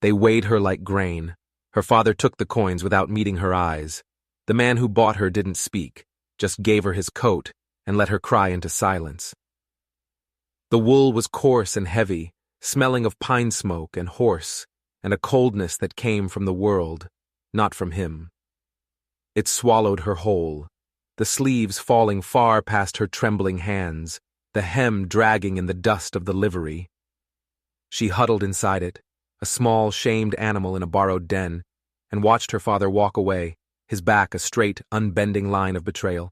They weighed her like grain. Her father took the coins without meeting her eyes. The man who bought her didn't speak, just gave her his coat and let her cry into silence. The wool was coarse and heavy, smelling of pine smoke and horse, and a coldness that came from the world, not from him. It swallowed her whole, the sleeves falling far past her trembling hands, the hem dragging in the dust of the livery. She huddled inside it, a small, shamed animal in a borrowed den, and watched her father walk away, his back a straight, unbending line of betrayal.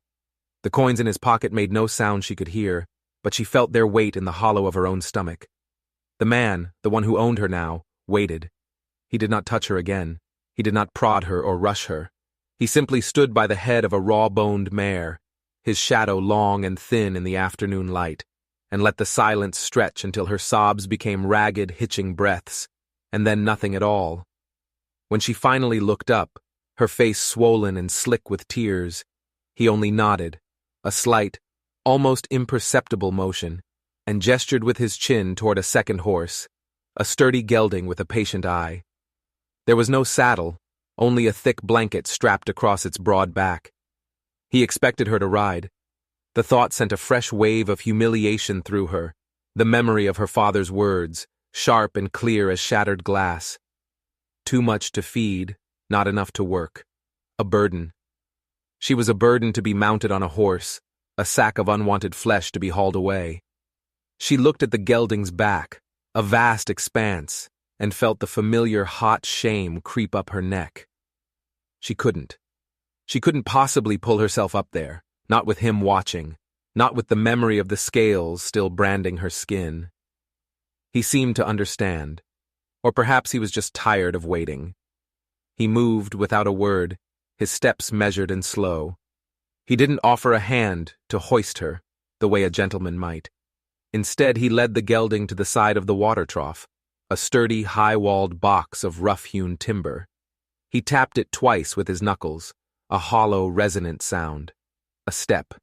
The coins in his pocket made no sound she could hear, but she felt their weight in the hollow of her own stomach. The man, the one who owned her now, waited. He did not touch her again. He did not prod her or rush her. He simply stood by the head of a raw-boned mare, his shadow long and thin in the afternoon light, and let the silence stretch until her sobs became ragged, hitching breaths, and then nothing at all. When she finally looked up, her face swollen and slick with tears, he only nodded, a slight, almost imperceptible motion, and gestured with his chin toward a second horse, a sturdy gelding with a patient eye. There was no saddle, only a thick blanket strapped across its broad back. He expected her to ride. The thought sent a fresh wave of humiliation through her, the memory of her father's words, sharp and clear as shattered glass. Too much to feed, not enough to work. A burden. She was a burden to be mounted on a horse, a sack of unwanted flesh to be hauled away. She looked at the gelding's back, a vast expanse, and felt the familiar hot shame creep up her neck. She couldn't. She couldn't possibly pull herself up there, not with him watching, not with the memory of the scales still branding her skin. He seemed to understand, or perhaps he was just tired of waiting. He moved without a word, his steps measured and slow. He didn't offer a hand to hoist her, the way a gentleman might. Instead, he led the gelding to the side of the water trough, a sturdy, high-walled box of rough-hewn timber. He tapped it twice with his knuckles, a hollow, resonant sound. A step.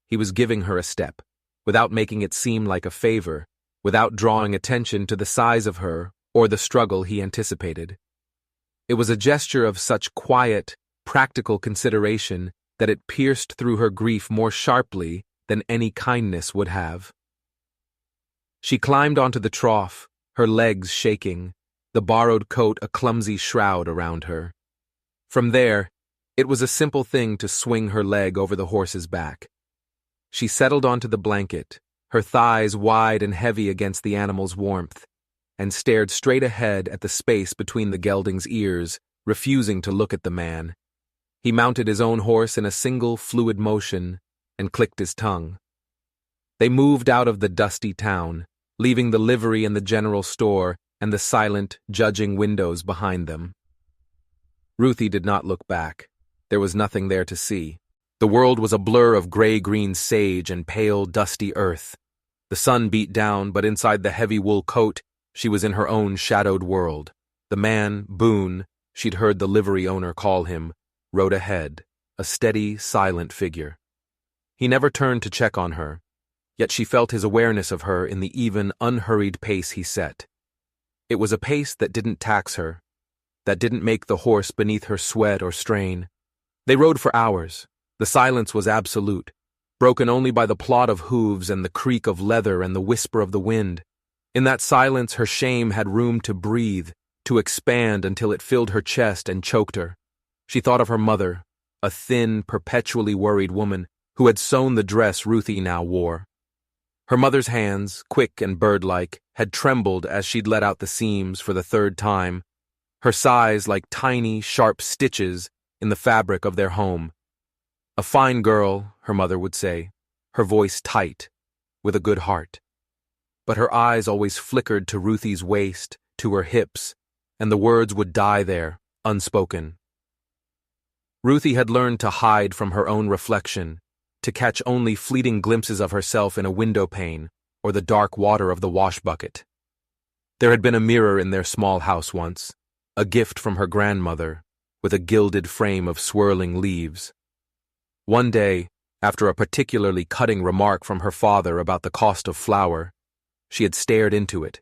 He was giving her a step, without making it seem like a favor, without drawing attention to the size of her or the struggle he anticipated. It was a gesture of such quiet, practical consideration that it pierced through her grief more sharply than any kindness would have. She climbed onto the trough, her legs shaking, the borrowed coat a clumsy shroud around her. From there, it was a simple thing to swing her leg over the horse's back. She settled onto the blanket, her thighs wide and heavy against the animal's warmth, and stared straight ahead at the space between the gelding's ears, refusing to look at the man. He mounted his own horse in a single fluid motion and clicked his tongue. They moved out of the dusty town, leaving the livery and the general store and the silent, judging windows behind them. Ruthie did not look back. There was nothing there to see. The world was a blur of gray-green sage and pale, dusty earth. The sun beat down, but inside the heavy wool coat, she was in her own shadowed world. The man, Boone, she'd heard the livery owner call him, rode ahead, a steady, silent figure. He never turned to check on her, yet she felt his awareness of her in the even, unhurried pace he set. It was a pace that didn't tax her, that didn't make the horse beneath her sweat or strain. They rode for hours. The silence was absolute, broken only by the plod of hooves and the creak of leather and the whisper of the wind. In that silence, her shame had room to breathe, to expand until it filled her chest and choked her. She thought of her mother, a thin, perpetually worried woman who had sewn the dress Ruthie now wore. Her mother's hands, quick and bird-like, had trembled as she'd let out the seams for the third time, her sighs like tiny, sharp stitches in the fabric of their home. A fine girl, her mother would say, her voice tight, with a good heart. But her eyes always flickered to Ruthie's waist, to her hips, and the words would die there, unspoken. Ruthie had learned to hide from her own reflection, to catch only fleeting glimpses of herself in a window pane or the dark water of the wash bucket. There had been a mirror in their small house once, a gift from her grandmother, with a gilded frame of swirling leaves. One day, after a particularly cutting remark from her father about the cost of flour, she had stared into it,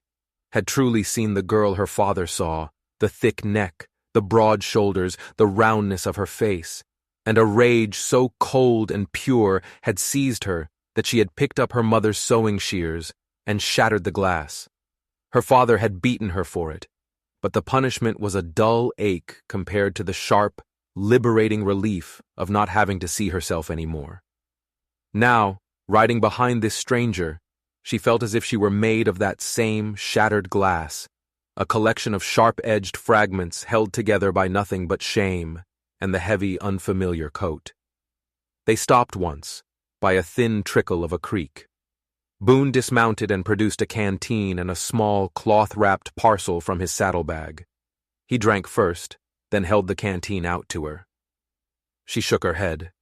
had truly seen the girl her father saw, the thick neck, the broad shoulders, the roundness of her face, and a rage so cold and pure had seized her that she had picked up her mother's sewing shears and shattered the glass. Her father had beaten her for it, but the punishment was a dull ache compared to the sharp, liberating relief of not having to see herself anymore. Now, riding behind this stranger, she felt as if she were made of that same shattered glass, a collection of sharp-edged fragments held together by nothing but shame and the heavy, unfamiliar coat. They stopped once, by a thin trickle of a creek. Boone dismounted and produced a canteen and a small, cloth-wrapped parcel from his saddlebag. He drank first, then held the canteen out to her. She shook her head.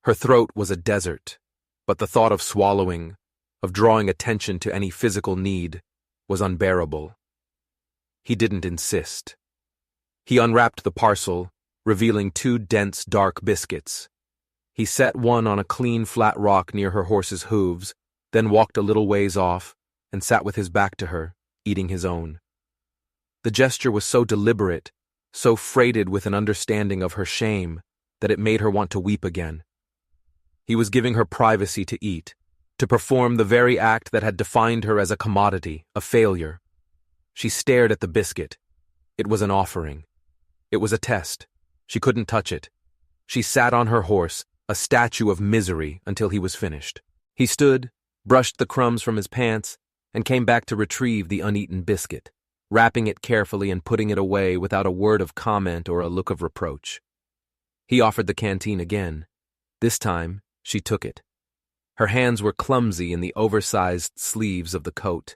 Her throat was a desert, but the thought of swallowing, of drawing attention to any physical need, was unbearable. He didn't insist. He unwrapped the parcel, revealing 2 dense, dark biscuits. He set one on a clean, flat rock near her horse's hooves, then walked a little ways off and sat with his back to her, eating his own. The gesture was so deliberate, so freighted with an understanding of her shame, that it made her want to weep again. He was giving her privacy to eat, to perform the very act that had defined her as a commodity, a failure. She stared at the biscuit. It was an offering. It was a test. She couldn't touch it. She sat on her horse, a statue of misery, until he was finished. He stood, brushed the crumbs from his pants, and came back to retrieve the uneaten biscuit, wrapping it carefully and putting it away without a word of comment or a look of reproach. He offered the canteen again. This time, she took it. Her hands were clumsy in the oversized sleeves of the coat,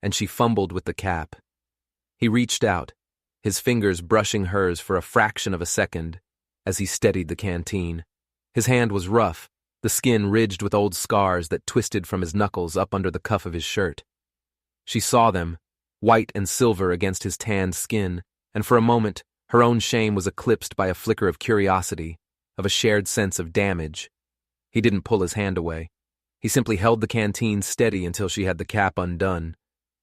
and she fumbled with the cap. He reached out, his fingers brushing hers for a fraction of a second as he steadied the canteen. His hand was rough, the skin ridged with old scars that twisted from his knuckles up under the cuff of his shirt. She saw them, white and silver against his tanned skin, and for a moment her own shame was eclipsed by a flicker of curiosity, of a shared sense of damage. He didn't pull his hand away. He simply held the canteen steady until she had the cap undone,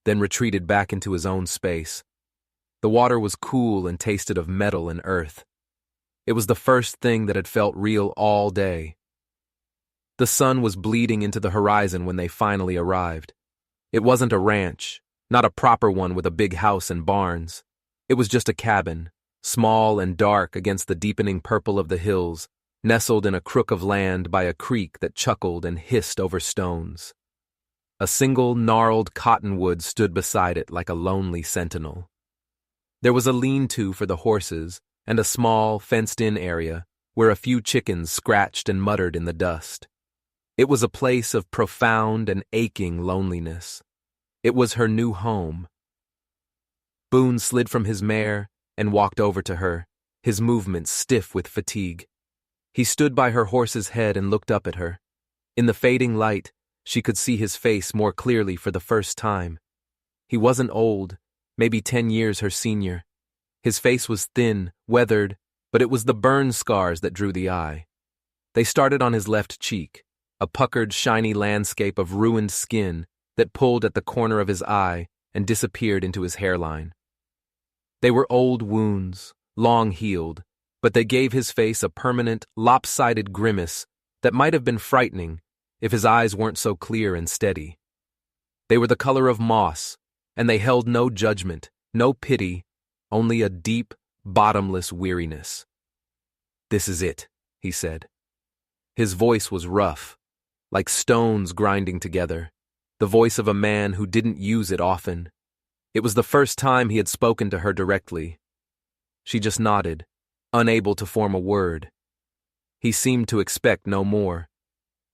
then retreated back into his own space. The water was cool and tasted of metal and earth. It was the first thing that had felt real all day. The sun was bleeding into the horizon when they finally arrived. It wasn't a ranch, not a proper one with a big house and barns. It was just a cabin, small and dark against the deepening purple of the hills, nestled in a crook of land by a creek that chuckled and hissed over stones. A single gnarled cottonwood stood beside it like a lonely sentinel. There was a lean-to for the horses and a small, fenced-in area where a few chickens scratched and muttered in the dust. It was a place of profound and aching loneliness. It was her new home. Boone slid from his mare and walked over to her, his movements stiff with fatigue. He stood by her horse's head and looked up at her. In the fading light, she could see his face more clearly for the first time. He wasn't old, maybe 10 years her senior. His face was thin, weathered, but it was the burn scars that drew the eye. They started on his left cheek, a puckered, shiny landscape of ruined skin that pulled at the corner of his eye and disappeared into his hairline. They were old wounds, long-healed, but they gave his face a permanent, lopsided grimace that might have been frightening if his eyes weren't so clear and steady. They were the color of moss, and they held no judgment, no pity, only a deep, bottomless weariness. "This is it," he said. His voice was rough, like stones grinding together, the voice of a man who didn't use it often. It was the first time he had spoken to her directly. She just nodded, unable to form a word. He seemed to expect no more.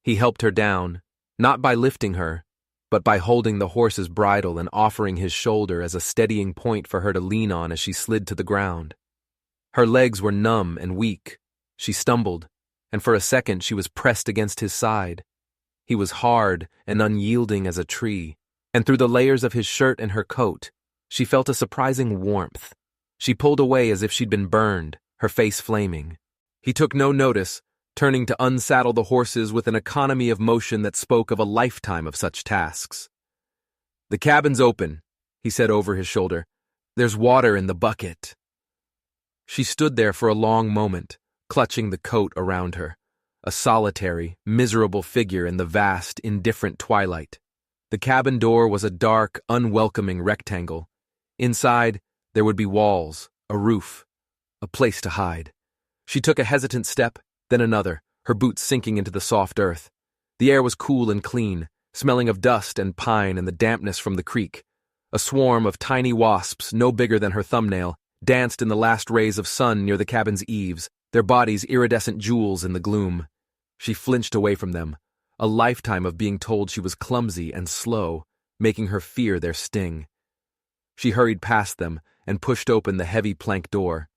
He helped her down, not by lifting her, but by holding the horse's bridle and offering his shoulder as a steadying point for her to lean on as she slid to the ground. Her legs were numb and weak. She stumbled, and for a second she was pressed against his side. He was hard and unyielding as a tree, and through the layers of his shirt and her coat, she felt a surprising warmth. She pulled away as if she'd been burned, her face flaming. He took no notice, turning to unsaddle the horses with an economy of motion that spoke of a lifetime of such tasks. "The cabin's open," he said over his shoulder. "There's water in the bucket." She stood there for a long moment, clutching the coat around her, a solitary, miserable figure in the vast, indifferent twilight. The cabin door was a dark, unwelcoming rectangle. Inside, there would be walls, a roof, a place to hide. She took a hesitant step, then another, her boots sinking into the soft earth. The air was cool and clean, smelling of dust and pine and the dampness from the creek. A swarm of tiny wasps, no bigger than her thumbnail, danced in the last rays of sun near the cabin's eaves, their bodies iridescent jewels in the gloom. She flinched away from them, a lifetime of being told she was clumsy and slow, making her fear their sting. She hurried past them and pushed open the heavy plank door.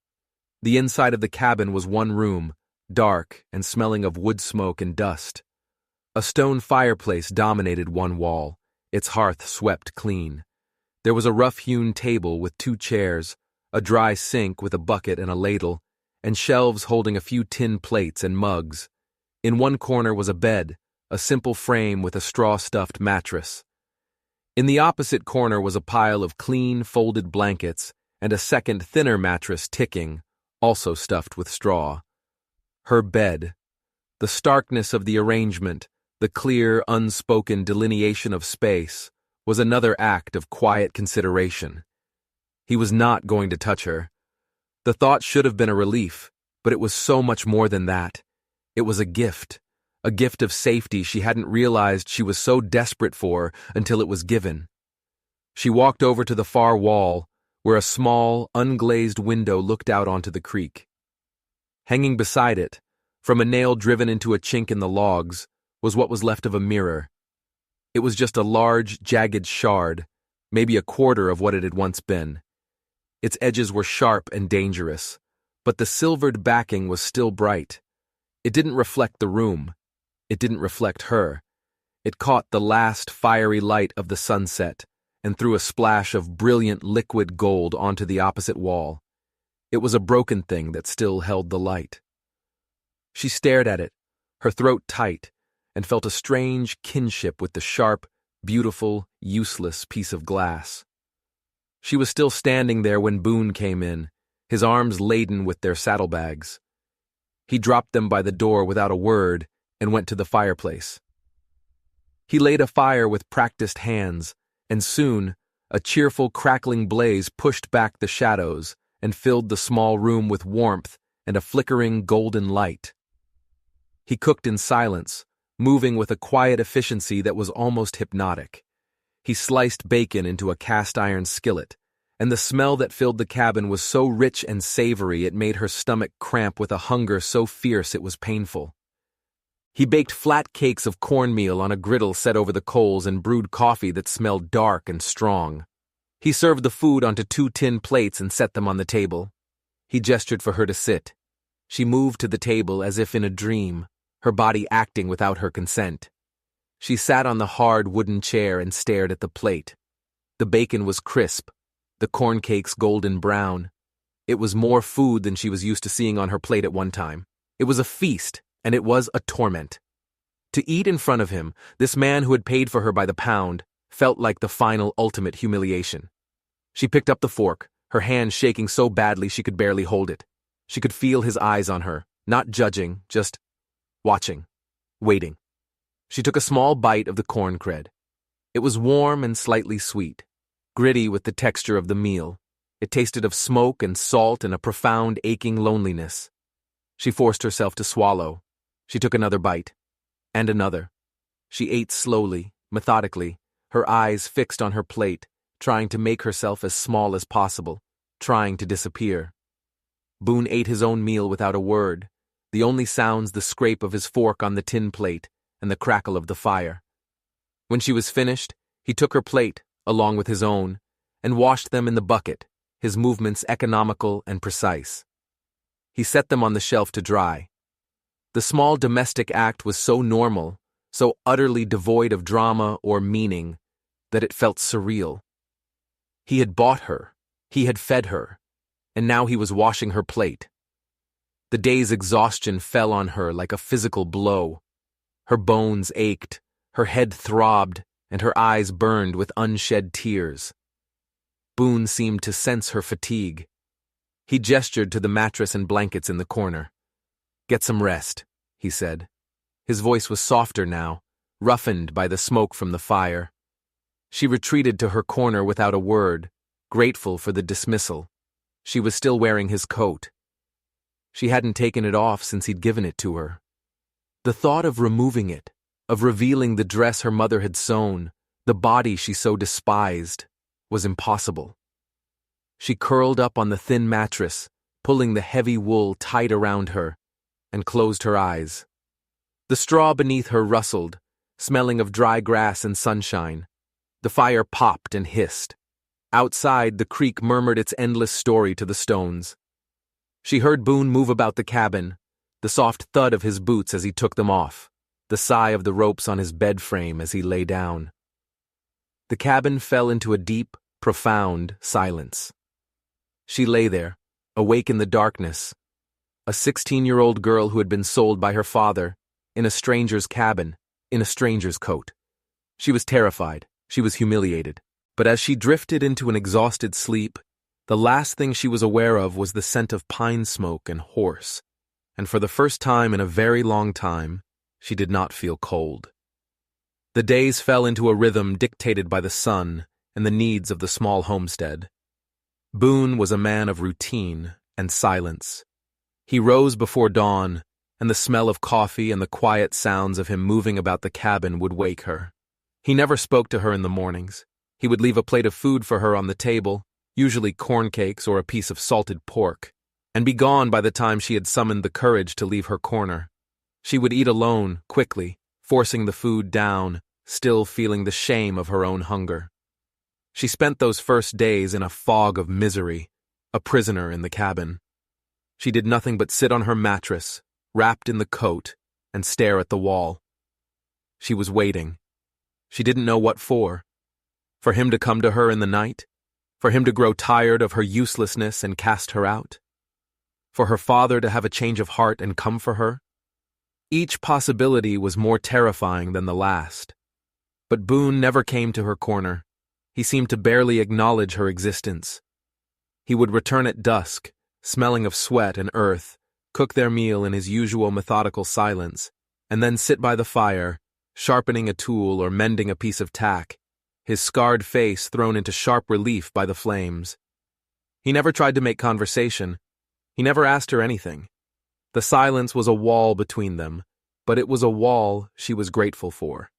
The inside of the cabin was one room, dark and smelling of wood smoke and dust. A stone fireplace dominated one wall, its hearth swept clean. There was a rough-hewn table with 2 chairs, a dry sink with a bucket and a ladle, and shelves holding a few tin plates and mugs. In one corner was a bed, a simple frame with a straw-stuffed mattress. In the opposite corner was a pile of clean, folded blankets and a second, thinner mattress ticking, also stuffed with straw. Her bed. The starkness of the arrangement, the clear, unspoken delineation of space, was another act of quiet consideration. He was not going to touch her. The thought should have been a relief, but it was so much more than that. It was a gift of safety she hadn't realized she was so desperate for until it was given. She walked over to the far wall, where a small, unglazed window looked out onto the creek. Hanging beside it, from a nail driven into a chink in the logs, was what was left of a mirror. It was just a large, jagged shard, maybe a quarter of what it had once been. Its edges were sharp and dangerous, but the silvered backing was still bright. It didn't reflect the room. It didn't reflect her. It caught the last fiery light of the sunset and threw a splash of brilliant liquid gold onto the opposite wall. It was a broken thing that still held the light. She stared at it, her throat tight, and felt a strange kinship with the sharp, beautiful, useless piece of glass. She was still standing there when Boone came in, his arms laden with their saddlebags. He dropped them by the door without a word and went to the fireplace. He laid a fire with practiced hands, and soon a cheerful, crackling blaze pushed back the shadows and filled the small room with warmth and a flickering golden light. He cooked in silence, moving with a quiet efficiency that was almost hypnotic. He sliced bacon into a cast-iron skillet, and the smell that filled the cabin was so rich and savory it made her stomach cramp with a hunger so fierce it was painful. He baked flat cakes of cornmeal on a griddle set over the coals and brewed coffee that smelled dark and strong. He served the food onto 2 tin plates and set them on the table. He gestured for her to sit. She moved to the table as if in a dream, her body acting without her consent. She sat on the hard wooden chair and stared at the plate. The bacon was crisp, the corn cakes golden brown. It was more food than she was used to seeing on her plate at one time. It was a feast, and it was a torment. To eat in front of him, this man who had paid for her by the pound, felt like the final ultimate humiliation. She picked up the fork, her hand shaking so badly she could barely hold it. She could feel his eyes on her, not judging, just watching, waiting. She took a small bite of the corn cred. It was warm and slightly sweet, gritty with the texture of the meal. It tasted of smoke and salt and a profound aching loneliness. She forced herself to swallow. She took another bite, and another. She ate slowly, methodically, her eyes fixed on her plate, trying to make herself as small as possible, trying to disappear. Boone ate his own meal without a word, the only sounds the scrape of his fork on the tin plate and the crackle of the fire. When she was finished, he took her plate, along with his own, and washed them in the bucket, his movements economical and precise. He set them on the shelf to dry. The small domestic act was so normal, so utterly devoid of drama or meaning, that it felt surreal. He had bought her, he had fed her, and now he was washing her plate. The day's exhaustion fell on her like a physical blow. Her bones ached, her head throbbed, and her eyes burned with unshed tears. Boone seemed to sense her fatigue. He gestured to the mattress and blankets in the corner. "Get some rest," he said. His voice was softer now, roughened by the smoke from the fire. She retreated to her corner without a word, grateful for the dismissal. She was still wearing his coat. She hadn't taken it off since he'd given it to her. The thought of removing it, of revealing the dress her mother had sewn, the body she so despised, was impossible. She curled up on the thin mattress, pulling the heavy wool tight around her, and closed her eyes. The straw beneath her rustled, smelling of dry grass and sunshine. The fire popped and hissed. Outside, the creek murmured its endless story to the stones. She heard Boone move about the cabin, the soft thud of his boots as he took them off, the sigh of the ropes on his bed frame as he lay down. The cabin fell into a deep, profound silence. She lay there, awake in the darkness, a 16-year-old girl who had been sold by her father, in a stranger's cabin, in a stranger's coat. She was terrified, she was humiliated, but as she drifted into an exhausted sleep, the last thing she was aware of was the scent of pine smoke and horse, and for the first time in a very long time, she did not feel cold. The days fell into a rhythm dictated by the sun and the needs of the small homestead. Boone was a man of routine and silence. He rose before dawn, and the smell of coffee and the quiet sounds of him moving about the cabin would wake her. He never spoke to her in the mornings. He would leave a plate of food for her on the table, usually corn cakes or a piece of salted pork, and be gone by the time she had summoned the courage to leave her corner. She would eat alone, quickly, forcing the food down, still feeling the shame of her own hunger. She spent those first days in a fog of misery, a prisoner in the cabin. She did nothing but sit on her mattress, wrapped in the coat, and stare at the wall. She was waiting. She didn't know what for. For him to come to her in the night? For him to grow tired of her uselessness and cast her out? For her father to have a change of heart and come for her? Each possibility was more terrifying than the last. But Boone never came to her corner. He seemed to barely acknowledge her existence. He would return at dusk, smelling of sweat and earth, cook their meal in his usual methodical silence, and then sit by the fire, sharpening a tool or mending a piece of tack, his scarred face thrown into sharp relief by the flames. He never tried to make conversation. He never asked her anything. The silence was a wall between them, but it was a wall she was grateful for.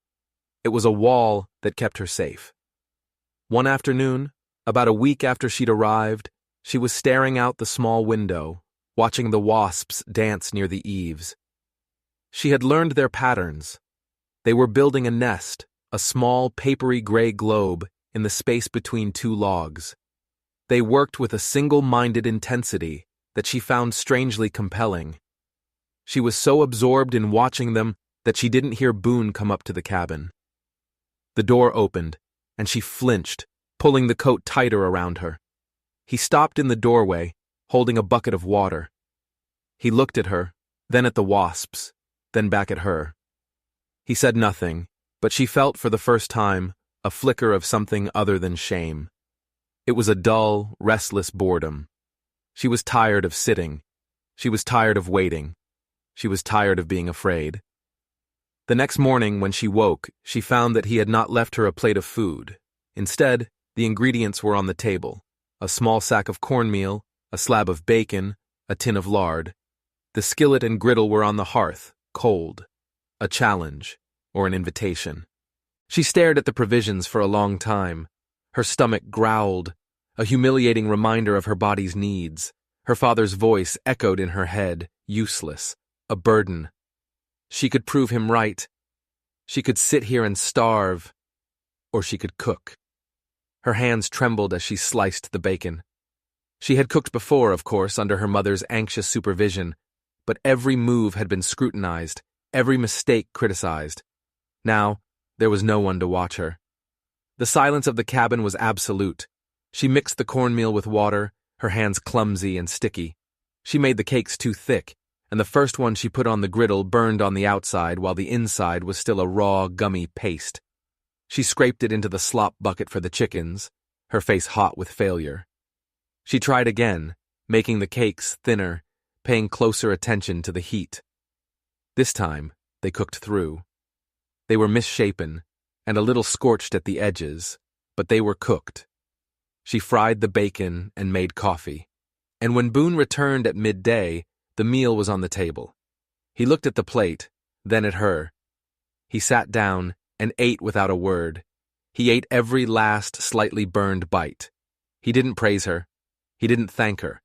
It was a wall that kept her safe. One afternoon, about a week after she'd arrived, she was staring out the small window, watching the wasps dance near the eaves. She had learned their patterns. They were building a nest, a small papery gray globe, in the space between two logs. They worked with a single-minded intensity that she found strangely compelling. She was so absorbed in watching them that she didn't hear Boone come up to the cabin. The door opened, and she flinched, pulling the coat tighter around her. He stopped in the doorway, holding a bucket of water. He looked at her, then at the wasps, then back at her. He said nothing, but she felt for the first time a flicker of something other than shame. It was a dull, restless boredom. She was tired of sitting. She was tired of waiting. She was tired of being afraid. The next morning, when she woke, she found that he had not left her a plate of food. Instead, the ingredients were on the table: a small sack of cornmeal, a slab of bacon, a tin of lard. The skillet and griddle were on the hearth, cold. A challenge, or an invitation. She stared at the provisions for a long time. Her stomach growled, a humiliating reminder of her body's needs. Her father's voice echoed in her head, useless, a burden. She could prove him right. She could sit here and starve, or she could cook. Her hands trembled as she sliced the bacon. She had cooked before, of course, under her mother's anxious supervision, but every move had been scrutinized, every mistake criticized. Now, there was no one to watch her. The silence of the cabin was absolute. She mixed the cornmeal with water, her hands clumsy and sticky. She made the cakes too thick, and the first one she put on the griddle burned on the outside while the inside was still a raw, gummy paste. She scraped it into the slop bucket for the chickens, her face hot with failure. She tried again, making the cakes thinner, paying closer attention to the heat. This time, they cooked through. They were misshapen and a little scorched at the edges, but they were cooked. She fried the bacon and made coffee. And when Boone returned at midday, the meal was on the table. He looked at the plate, then at her. He sat down and ate without a word. He ate every last slightly burned bite. He didn't praise her. He didn't thank her.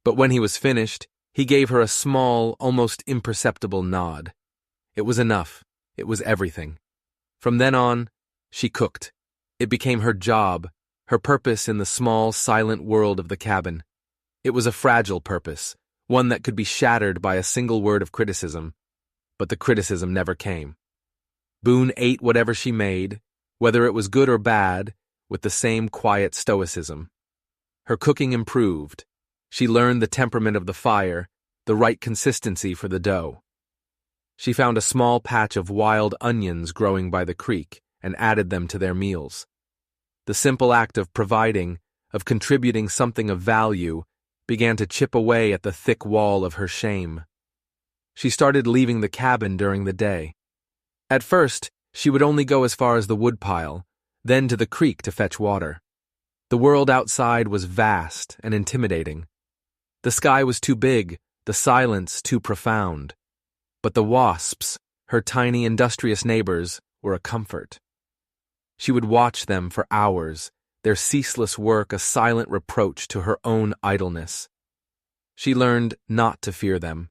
But when he was finished, he gave her a small, almost imperceptible nod. It was enough. It was everything. From then on, she cooked. It became her job, her purpose in the small, silent world of the cabin. It was a fragile purpose, one that could be shattered by a single word of criticism. But the criticism never came. Boone ate whatever she made, whether it was good or bad, with the same quiet stoicism. Her cooking improved. She learned the temperament of the fire, the right consistency for the dough. She found a small patch of wild onions growing by the creek and added them to their meals. The simple act of providing, of contributing something of value, began to chip away at the thick wall of her shame. She started leaving the cabin during the day. At first, she would only go as far as the woodpile, then to the creek to fetch water. The world outside was vast and intimidating. The sky was too big, the silence too profound. But the wasps, her tiny industrious neighbors, were a comfort. She would watch them for hours, their ceaseless work a silent reproach to her own idleness. She learned not to fear them.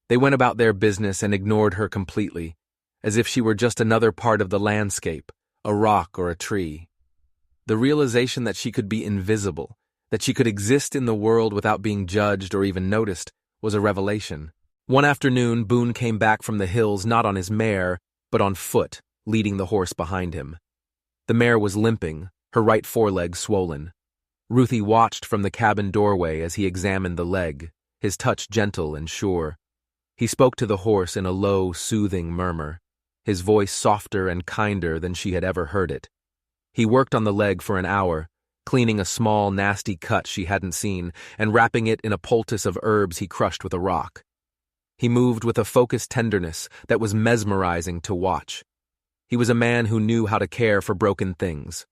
They went about their business and ignored her completely, as if she were just another part of the landscape, a rock or a tree. The realization that she could be invisible, that she could exist in the world without being judged or even noticed, was a revelation. One afternoon, Boone came back from the hills not on his mare, but on foot, leading the horse behind him. The mare was limping, her right foreleg swollen. Ruthie watched from the cabin doorway as he examined the leg, his touch gentle and sure. He spoke to the horse in a low, soothing murmur, his voice softer and kinder than she had ever heard it. He worked on the leg for an hour, cleaning a small, nasty cut she hadn't seen and wrapping it in a poultice of herbs he crushed with a rock. He moved with a focused tenderness that was mesmerizing to watch. He was a man who knew how to care for broken things.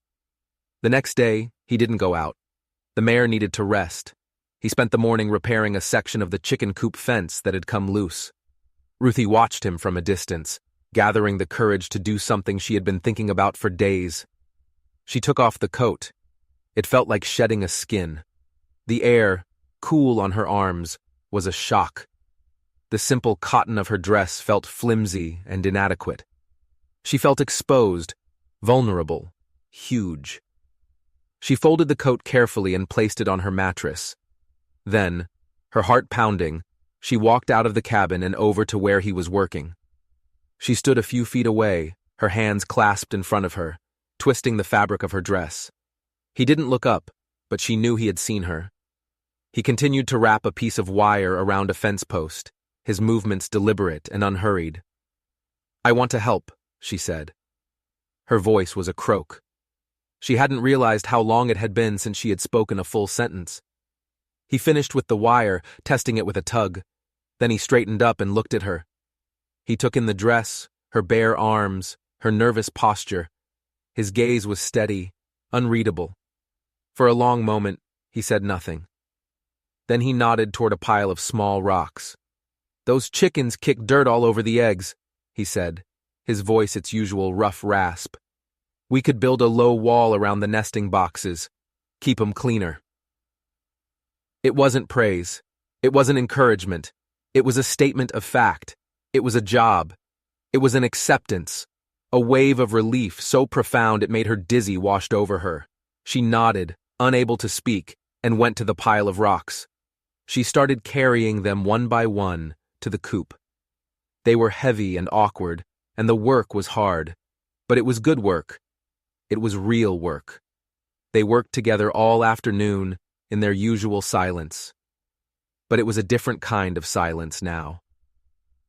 The next day, he didn't go out. The mare needed to rest. He spent the morning repairing a section of the chicken coop fence that had come loose. Ruthie watched him from a distance, gathering the courage to do something she had been thinking about for days. She took off the coat. It felt like shedding a skin. The air, cool on her arms, was a shock. The simple cotton of her dress felt flimsy and inadequate. She felt exposed, vulnerable, huge. She folded the coat carefully and placed it on her mattress. Then, her heart pounding, she walked out of the cabin and over to where he was working. She stood a few feet away, her hands clasped in front of her, twisting the fabric of her dress. He didn't look up, but she knew he had seen her. He continued to wrap a piece of wire around a fence post, his movements deliberate and unhurried. "I want to help," she said. Her voice was a croak. She hadn't realized how long it had been since she had spoken a full sentence. He finished with the wire, testing it with a tug. Then he straightened up and looked at her. He took in the dress, her bare arms, her nervous posture. His gaze was steady, unreadable. For a long moment, he said nothing. Then he nodded toward a pile of small rocks. "Those chickens kick dirt all over the eggs," he said, his voice its usual rough rasp. "We could build a low wall around the nesting boxes, keep 'em cleaner." It wasn't praise. It wasn't encouragement. It was a statement of fact. It was a job. It was an acceptance. A wave of relief so profound it made her dizzy washed over her. She nodded, unable to speak, and went to the pile of rocks. She started carrying them one by one to the coop. They were heavy and awkward, and the work was hard. But it was good work. It was real work. They worked together all afternoon in their usual silence. But it was a different kind of silence now.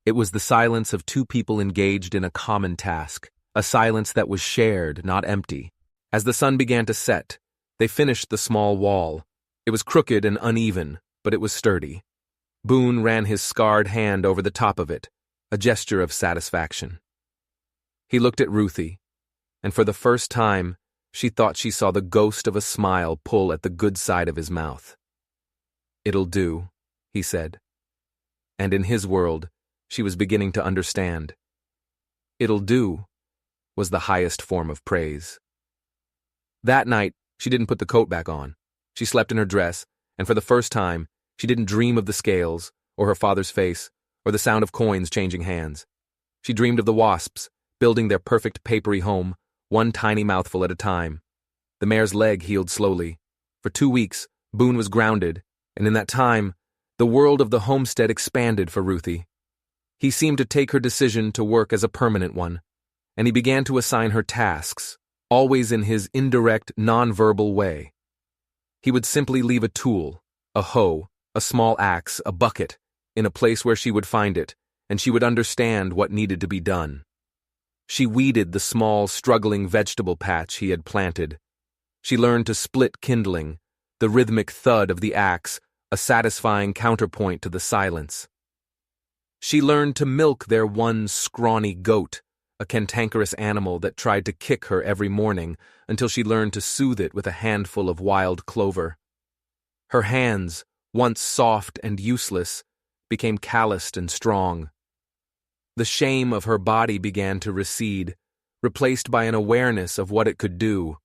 It was the silence of two people engaged in a common task, a silence that was shared, not empty. As the sun began to set, They finished the small wall. It was crooked and uneven, but it was sturdy. Boone ran his scarred hand over the top of it, a gesture of satisfaction. He looked at Ruthie, and for the first time, she thought she saw the ghost of a smile pull at the good side of his mouth. "It'll do," he said. And in his world, she was beginning to understand. "It'll do" was the highest form of praise. That night, she didn't put the coat back on. She slept in her dress, and for the first time, she didn't dream of the scales, or her father's face, or the sound of coins changing hands. She dreamed of the wasps, building their perfect papery home, one tiny mouthful at a time. The mare's leg healed slowly. For 2 weeks, Boone was grounded, and in that time, the world of the homestead expanded for Ruthie. He seemed to take her decision to work as a permanent one, and he began to assign her tasks, always in his indirect, non-verbal way. He would simply leave a tool, a hoe, a small axe, a bucket, in a place where she would find it, and she would understand what needed to be done. She weeded the small, struggling vegetable patch he had planted. She learned to split kindling, the rhythmic thud of the axe, a satisfying counterpoint to the silence. She learned to milk their one scrawny goat, a cantankerous animal that tried to kick her every morning until she learned to soothe it with a handful of wild clover. Her hands, once soft and useless, became calloused and strong. The shame of her body began to recede, replaced by an awareness of what it could do.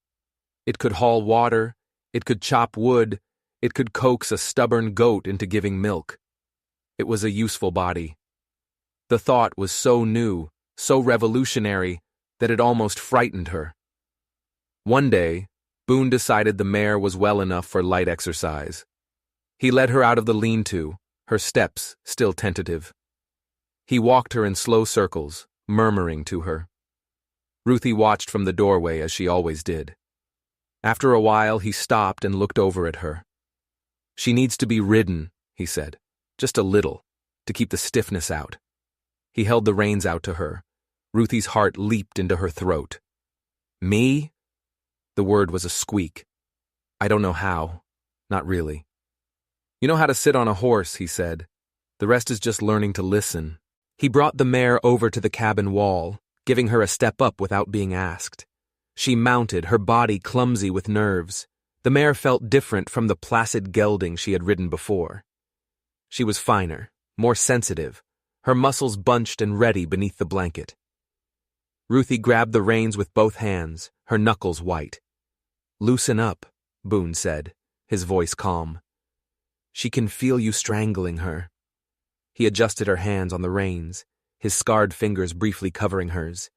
It could haul water, it could chop wood, it could coax a stubborn goat into giving milk. It was a useful body. The thought was so new, so revolutionary, that it almost frightened her. One day, Boone decided the mare was well enough for light exercise. He led her out of the lean-to, her steps still tentative. He walked her in slow circles, murmuring to her. Ruthie watched from the doorway as she always did. After a while, he stopped and looked over at her. "She needs to be ridden," he said, "just a little, to keep the stiffness out." He held the reins out to her. Ruthie's heart leaped into her throat. "Me?" The word was a squeak. "I don't know how. Not really." "You know how to sit on a horse," he said. "The rest is just learning to listen." He brought the mare over to the cabin wall, giving her a step up without being asked. She mounted, her body clumsy with nerves. The mare felt different from the placid gelding she had ridden before. She was finer, more sensitive, her muscles bunched and ready beneath the blanket. Ruthie grabbed the reins with both hands, her knuckles white. "Loosen up," Boone said, his voice calm. "She can feel you strangling her." He adjusted her hands on the reins, his scarred fingers briefly covering hers.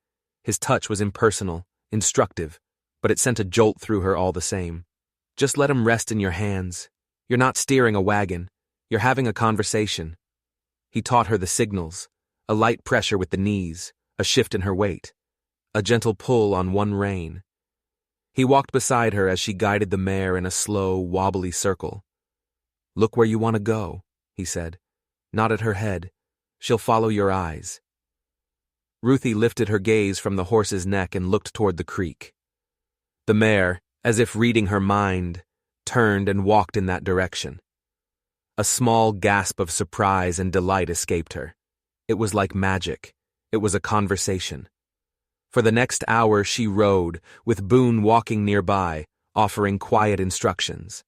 His touch was impersonal, instructive, but it sent a jolt through her all the same. "Just let him rest in your hands. You're not steering a wagon. You're having a conversation." He taught her the signals, a light pressure with the knees, a shift in her weight, a gentle pull on one rein. He walked beside her as she guided the mare in a slow, wobbly circle. "Look where you want to go," he said. "Not at her head. She'll follow your eyes." Ruthie lifted her gaze from the horse's neck and looked toward the creek. The mare, as if reading her mind, turned and walked in that direction. A small gasp of surprise and delight escaped her. It was like magic. It was a conversation. For the next hour she rode, with Boone walking nearby, offering quiet instructions.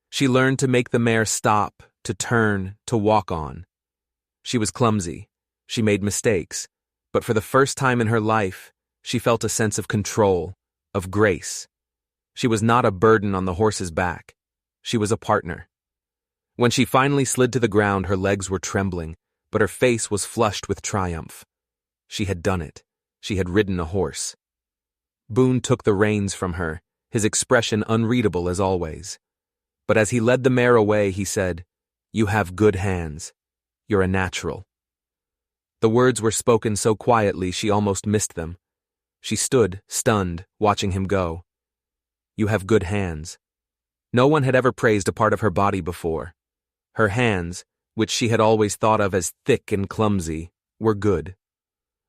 She learned to make the mare stop, to turn, to walk on. She was clumsy. She made mistakes. But for the first time in her life, she felt a sense of control, of grace. She was not a burden on the horse's back. She was a partner. When she finally slid to the ground, her legs were trembling, but her face was flushed with triumph. She had done it. She had ridden a horse. Boone took the reins from her, his expression unreadable as always. But as he led the mare away, he said, "You have good hands. You're a natural." The words were spoken so quietly she almost missed them. She stood, stunned, watching him go. You have good hands. No one had ever praised a part of her body before. Her hands, which she had always thought of as thick and clumsy, were good.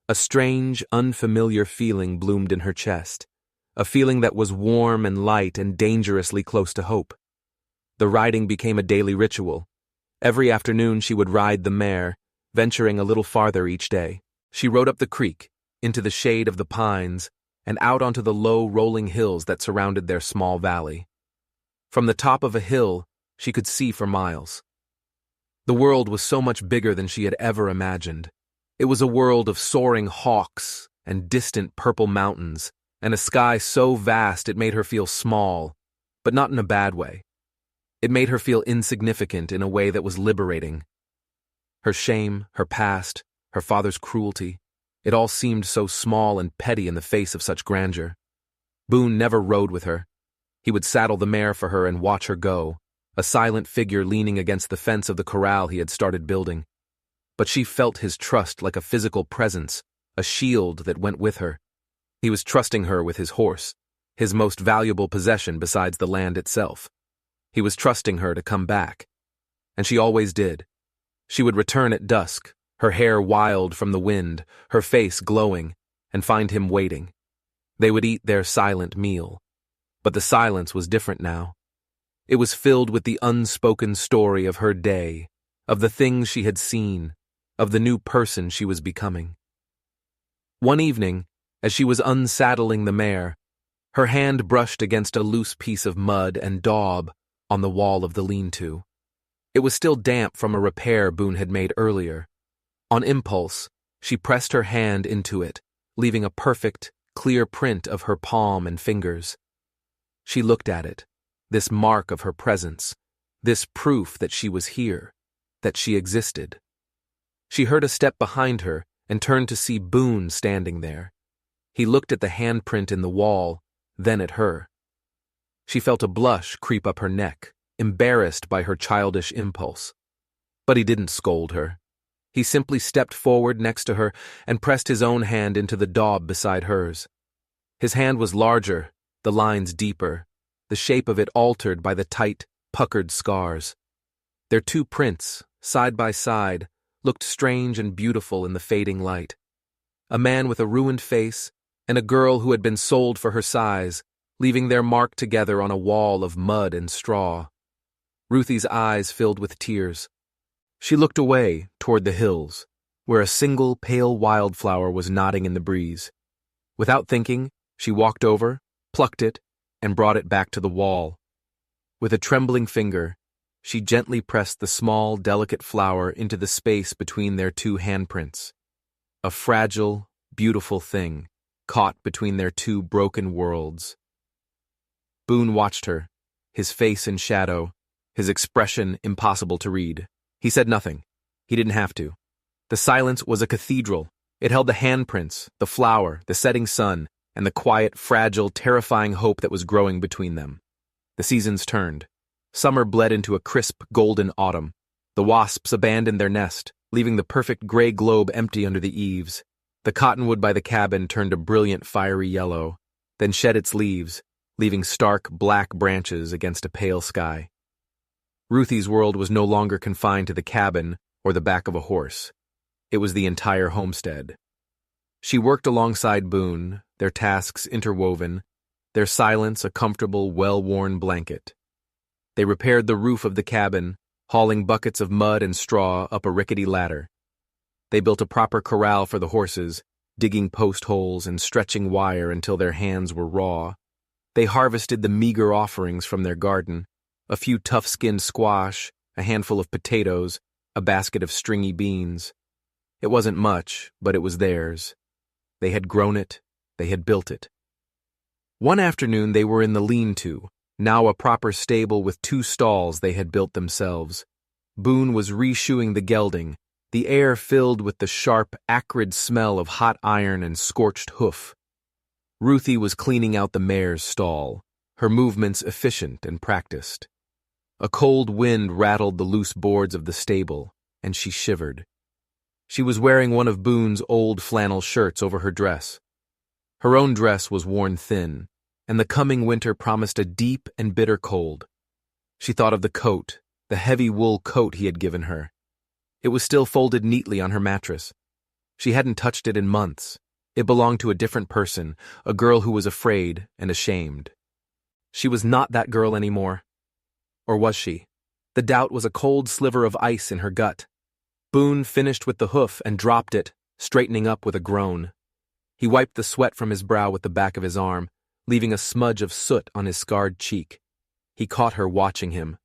A strange, unfamiliar feeling bloomed in her chest, a feeling that was warm and light and dangerously close to hope. The riding became a daily ritual. Every afternoon she would ride the mare, venturing a little farther each day. She rode up the creek, into the shade of the pines, and out onto the low, rolling hills that surrounded their small valley. From the top of a hill, she could see for miles. The world was so much bigger than she had ever imagined. It was a world of soaring hawks and distant purple mountains, and a sky so vast it made her feel small, but not in a bad way. It made her feel insignificant in a way that was liberating. Her shame, her past, her father's cruelty, it all seemed so small and petty in the face of such grandeur. Boone never rode with her. He would saddle the mare for her and watch her go, a silent figure leaning against the fence of the corral he had started building. But she felt his trust like a physical presence, a shield that went with her. He was trusting her with his horse, his most valuable possession besides the land itself. He was trusting her to come back. And she always did. She would return at dusk, her hair wild from the wind, her face glowing, and find him waiting. They would eat their silent meal. But the silence was different now. It was filled with the unspoken story of her day, of the things she had seen, of the new person she was becoming. One evening, as she was unsaddling the mare, her hand brushed against a loose piece of mud and daub on the wall of the lean-to. It was still damp from a repair Boone had made earlier. On impulse, she pressed her hand into it, leaving a perfect, clear print of her palm and fingers. She looked at it, this mark of her presence, this proof that she was here, that she existed. She heard a step behind her and turned to see Boone standing there. He looked at the handprint in the wall, then at her. She felt a blush creep up her neck, embarrassed by her childish impulse. But he didn't scold her. He simply stepped forward next to her and pressed his own hand into the daub beside hers. His hand was larger, the lines deeper, the shape of it altered by the tight, puckered scars. Their two prints, side by side, looked strange and beautiful in the fading light. A man with a ruined face and a girl who had been sold for her size, leaving their mark together on a wall of mud and straw. Ruthie's eyes filled with tears. She looked away toward the hills, where a single pale wildflower was nodding in the breeze. Without thinking, she walked over, plucked it, and brought it back to the wall. With a trembling finger, she gently pressed the small, delicate flower into the space between their two handprints. A fragile, beautiful thing, caught between their two broken worlds. Boone watched her, his face in shadow, his expression impossible to read. He said nothing. He didn't have to. The silence was a cathedral. It held the handprints, the flower, the setting sun, and the quiet, fragile, terrifying hope that was growing between them. The seasons turned. Summer bled into a crisp, golden autumn. The wasps abandoned their nest, leaving the perfect gray globe empty under the eaves. The cottonwood by the cabin turned a brilliant, fiery yellow, then shed its leaves, leaving stark, black branches against a pale sky. Ruthie's world was no longer confined to the cabin or the back of a horse. It was the entire homestead. She worked alongside Boone, their tasks interwoven, their silence a comfortable, well-worn blanket. They repaired the roof of the cabin, hauling buckets of mud and straw up a rickety ladder. They built a proper corral for the horses, digging post holes and stretching wire until their hands were raw. They harvested the meager offerings from their garden, a few tough-skinned squash, a handful of potatoes, a basket of stringy beans. It wasn't much, but it was theirs. They had grown it, they had built it. One afternoon they were in the lean-to, now a proper stable with 2 stalls they had built themselves. Boone was reshoeing the gelding, the air filled with the sharp, acrid smell of hot iron and scorched hoof. Ruthie was cleaning out the mare's stall, her movements efficient and practiced. A cold wind rattled the loose boards of the stable, and she shivered. She was wearing one of Boone's old flannel shirts over her dress. Her own dress was worn thin, and the coming winter promised a deep and bitter cold. She thought of the coat, the heavy wool coat he had given her. It was still folded neatly on her mattress. She hadn't touched it in months. It belonged to a different person, a girl who was afraid and ashamed. She was not that girl anymore. Or was she? The doubt was a cold sliver of ice in her gut. Boone finished with the hoof and dropped it, straightening up with a groan. He wiped the sweat from his brow with the back of his arm, leaving a smudge of soot on his scarred cheek. He caught her watching him.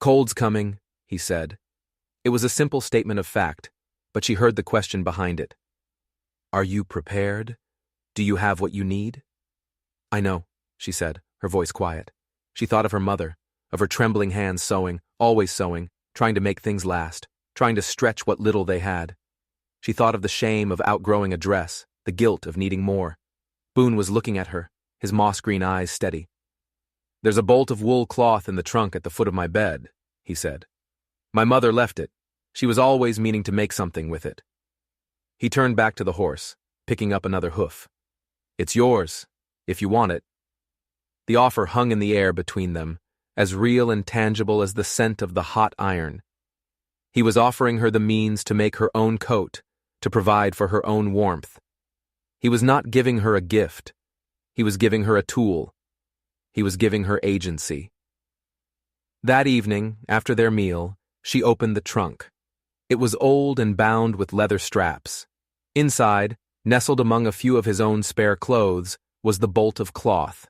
"Cold's coming," he said. It was a simple statement of fact, but she heard the question behind it. "Are you prepared? Do you have what you need?" "I know," she said, her voice quiet. She thought of her mother, of her trembling hands sewing, always sewing, trying to make things last, trying to stretch what little they had. She thought of the shame of outgrowing a dress, the guilt of needing more. Boone was looking at her, his moss-green eyes steady. "There's a bolt of wool cloth in the trunk at the foot of my bed," he said. "My mother left it. She was always meaning to make something with it." He turned back to the horse, picking up another hoof. "It's yours, if you want it." The offer hung in the air between them, as real and tangible as the scent of the hot iron. He was offering her the means to make her own coat, to provide for her own warmth. He was not giving her a gift. He was giving her a tool. He was giving her agency. That evening, after their meal, she opened the trunk. It was old and bound with leather straps. Inside, nestled among a few of his own spare clothes, was the bolt of cloth.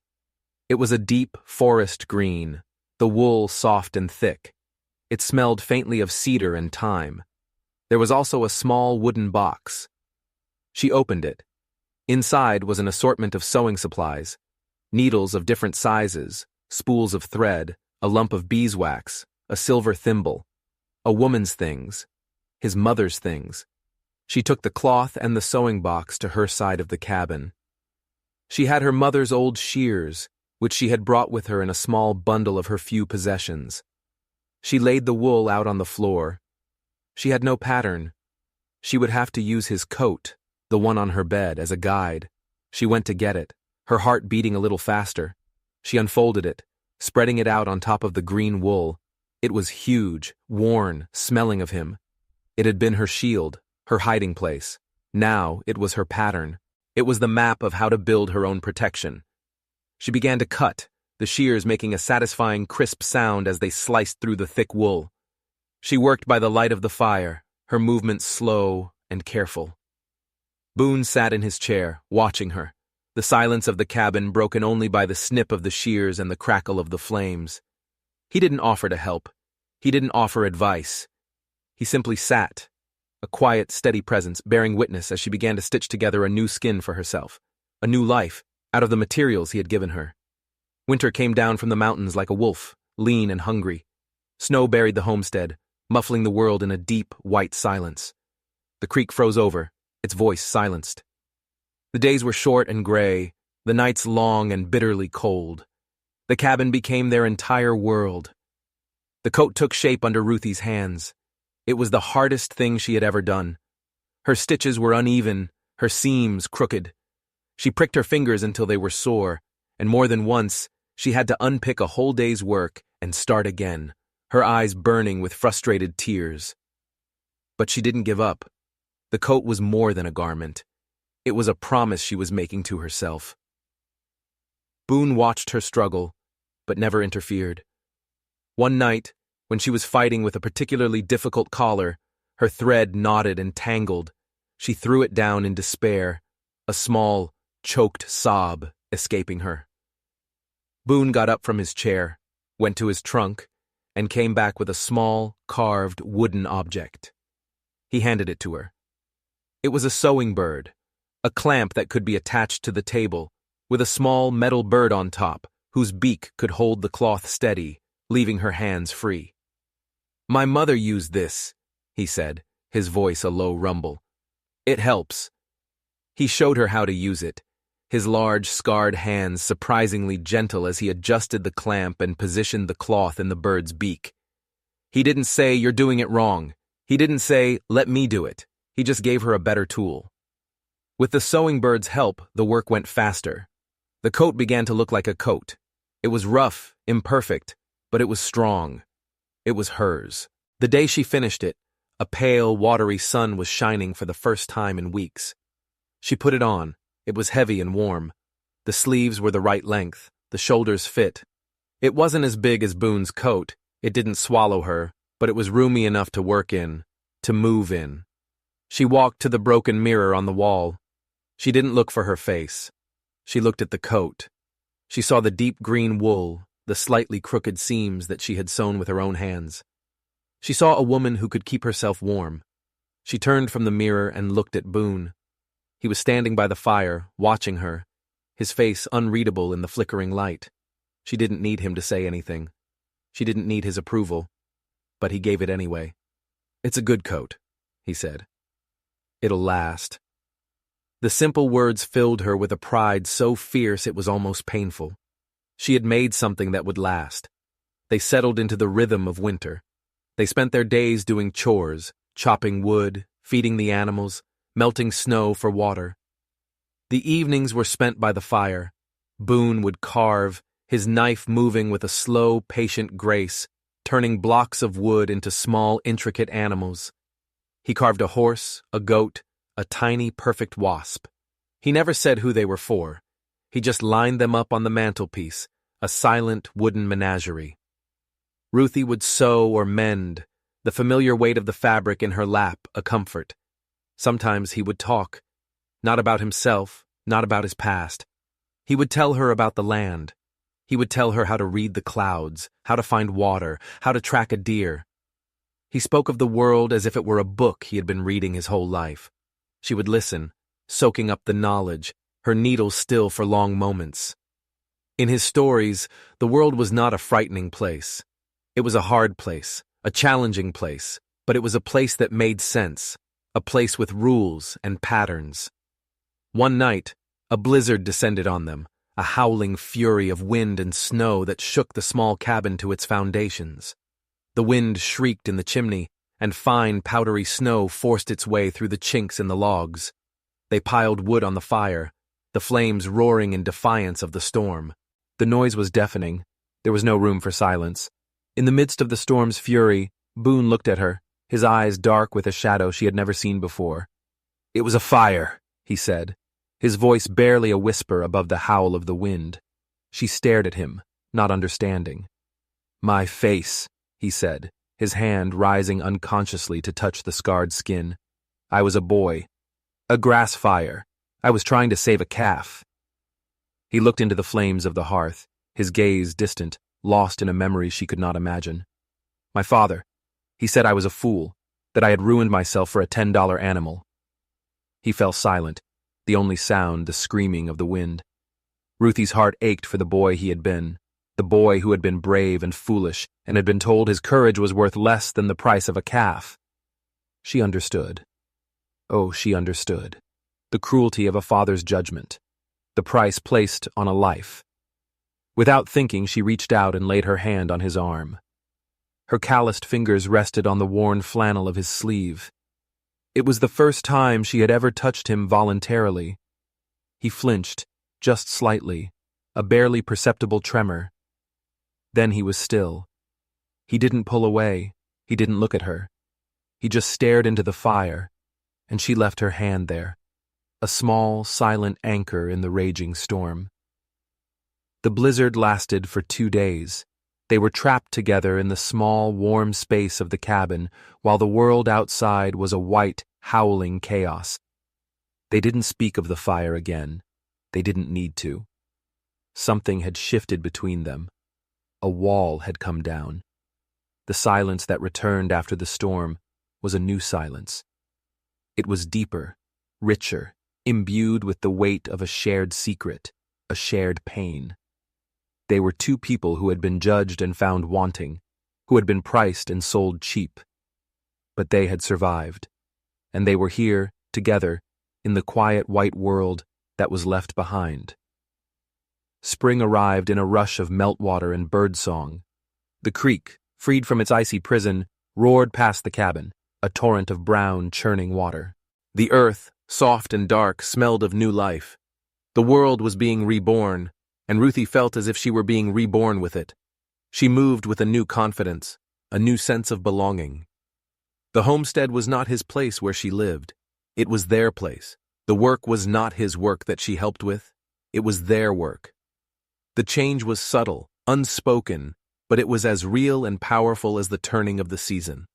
It was a deep forest green, the wool soft and thick. It smelled faintly of cedar and thyme. There was also a small wooden box. She opened it. Inside was an assortment of sewing supplies, needles of different sizes, spools of thread, a lump of beeswax, a silver thimble, a woman's things, his mother's things. She took the cloth and the sewing box to her side of the cabin. She had her mother's old shears, which she had brought with her in a small bundle of her few possessions. She laid the wool out on the floor. She had no pattern. She would have to use his coat, the one on her bed, as a guide. She went to get it, her heart beating a little faster. She unfolded it, spreading it out on top of the green wool. It was huge, worn, smelling of him. It had been her shield, her hiding place. Now it was her pattern. It was the map of how to build her own protection. She began to cut, the shears making a satisfying crisp sound as they sliced through the thick wool. She worked by the light of the fire, her movements slow and careful. Boone sat in his chair, watching her, the silence of the cabin broken only by the snip of the shears and the crackle of the flames. He didn't offer to help. He didn't offer advice. He simply sat, a quiet, steady presence, bearing witness as she began to stitch together a new skin for herself, a new life, out of the materials he had given her. Winter came down from the mountains like a wolf, lean and hungry. Snow buried the homestead, muffling the world in a deep, white silence. The creek froze over, its voice silenced. The days were short and gray, the nights long and bitterly cold. The cabin became their entire world. The coat took shape under Ruthie's hands. It was the hardest thing she had ever done. Her stitches were uneven, her seams crooked. She pricked her fingers until they were sore, and more than once, she had to unpick a whole day's work and start again, her eyes burning with frustrated tears. But she didn't give up. The coat was more than a garment. It was a promise she was making to herself. Boone watched her struggle, but never interfered. One night, when she was fighting with a particularly difficult collar, her thread knotted and tangled. She threw it down in despair, a small, choked sob escaping her. Boone got up from his chair, went to his trunk, and came back with a small, carved wooden object. He handed it to her. It was a sewing bird, a clamp that could be attached to the table, with a small metal bird on top, whose beak could hold the cloth steady, leaving her hands free. "My mother used this," he said, his voice a low rumble. "It helps." He showed her how to use it, his large, scarred hands surprisingly gentle as he adjusted the clamp and positioned the cloth in the bird's beak. He didn't say, "You're doing it wrong." He didn't say, "Let me do it." He just gave her a better tool. With the sewing bird's help, the work went faster. The coat began to look like a coat. It was rough, imperfect, but it was strong. It was hers. The day she finished it, a pale, watery sun was shining for the first time in weeks. She put it on. It was heavy and warm. The sleeves were the right length, the shoulders fit. It wasn't as big as Boone's coat. It didn't swallow her, but it was roomy enough to work in, to move in. She walked to the broken mirror on the wall. She didn't look for her face. She looked at the coat. She saw the deep green wool, the slightly crooked seams that she had sewn with her own hands. She saw a woman who could keep herself warm. She turned from the mirror and looked at Boone. He was standing by the fire, watching her, his face unreadable in the flickering light. She didn't need him to say anything. She didn't need his approval, but he gave it anyway. "It's a good coat," he said. "It'll last." The simple words filled her with a pride so fierce it was almost painful. She had made something that would last. They settled into the rhythm of winter. They spent their days doing chores, chopping wood, feeding the animals, melting snow for water. The evenings were spent by the fire. Boone would carve, his knife moving with a slow, patient grace, turning blocks of wood into small, intricate animals. He carved a horse, a goat, a tiny, perfect wasp. He never said who they were for. He just lined them up on the mantelpiece, a silent wooden menagerie. Ruthie would sew or mend, the familiar weight of the fabric in her lap a comfort. Sometimes he would talk, not about himself, not about his past. He would tell her about the land. He would tell her how to read the clouds, how to find water, how to track a deer. He spoke of the world as if it were a book he had been reading his whole life. She would listen, soaking up the knowledge, her needle still for long moments. In his stories, the world was not a frightening place. It was a hard place, a challenging place, but it was a place that made sense, a place with rules and patterns. One night, a blizzard descended on them, a howling fury of wind and snow that shook the small cabin to its foundations. The wind shrieked in the chimney, and fine, powdery snow forced its way through the chinks in the logs. They piled wood on the fire, the flames roaring in defiance of the storm. The noise was deafening. There was no room for silence. In the midst of the storm's fury, Boone looked at her, his eyes dark with a shadow she had never seen before. "It was a fire," he said, his voice barely a whisper above the howl of the wind. She stared at him, not understanding. "My face," he said, his hand rising unconsciously to touch the scarred skin. "I was a boy. A grass fire. I was trying to save a calf." He looked into the flames of the hearth, his gaze distant, lost in a memory she could not imagine. "My father. He said I was a fool, that I had ruined myself for a $10 animal." He fell silent, the only sound the screaming of the wind. Ruthie's heart ached for the boy he had been, the boy who had been brave and foolish and had been told his courage was worth less than the price of a calf. She understood. Oh, she understood. The cruelty of a father's judgment, the price placed on a life. Without thinking, she reached out and laid her hand on his arm. Her calloused fingers rested on the worn flannel of his sleeve. It was the first time she had ever touched him voluntarily. He flinched, just slightly, a barely perceptible tremor. Then he was still. He didn't pull away. He didn't look at her. He just stared into the fire, and she left her hand there, a small, silent anchor in the raging storm. The blizzard lasted for 2 days. They were trapped together in the small, warm space of the cabin, while the world outside was a white, howling chaos. They didn't speak of the fire again. They didn't need to. Something had shifted between them. A wall had come down. The silence that returned after the storm was a new silence. It was deeper, richer, imbued with the weight of a shared secret, a shared pain. They were two people who had been judged and found wanting, who had been priced and sold cheap. But they had survived, and they were here, together, in the quiet white world that was left behind. Spring arrived in a rush of meltwater and birdsong. The creek, freed from its icy prison, roared past the cabin, a torrent of brown, churning water. The earth, soft and dark, smelled of new life. The world was being reborn, and Ruthie felt as if she were being reborn with it. She moved with a new confidence, a new sense of belonging. The homestead was not his place where she lived. It was their place, The work was not his work that she helped with. It was their work. The change was subtle, unspoken, but it was as real and powerful as the turning of the season.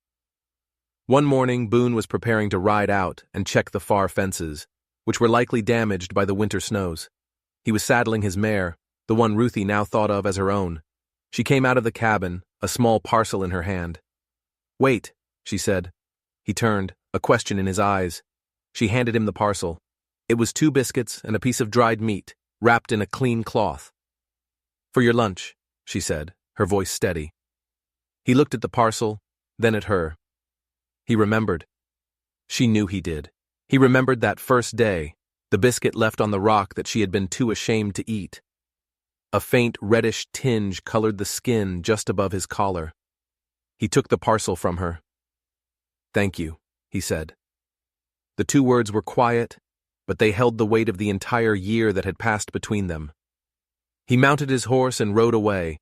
One morning, Boone was preparing to ride out and check the far fences, which were likely damaged by the winter snows. He was saddling his mare, the one Ruthie now thought of as her own. She came out of the cabin, a small parcel in her hand. "Wait," she said. He turned, a question in his eyes. She handed him the parcel. It was 2 biscuits and a piece of dried meat, wrapped in a clean cloth. "For your lunch," she said, her voice steady. He looked at the parcel, then at her. He remembered. She knew he did. He remembered that first day, the biscuit left on the rock that she had been too ashamed to eat. A faint reddish tinge colored the skin just above his collar. He took the parcel from her. "Thank you," he said. The 2 words were quiet, but they held the weight of the entire year that had passed between them. He mounted his horse and rode away,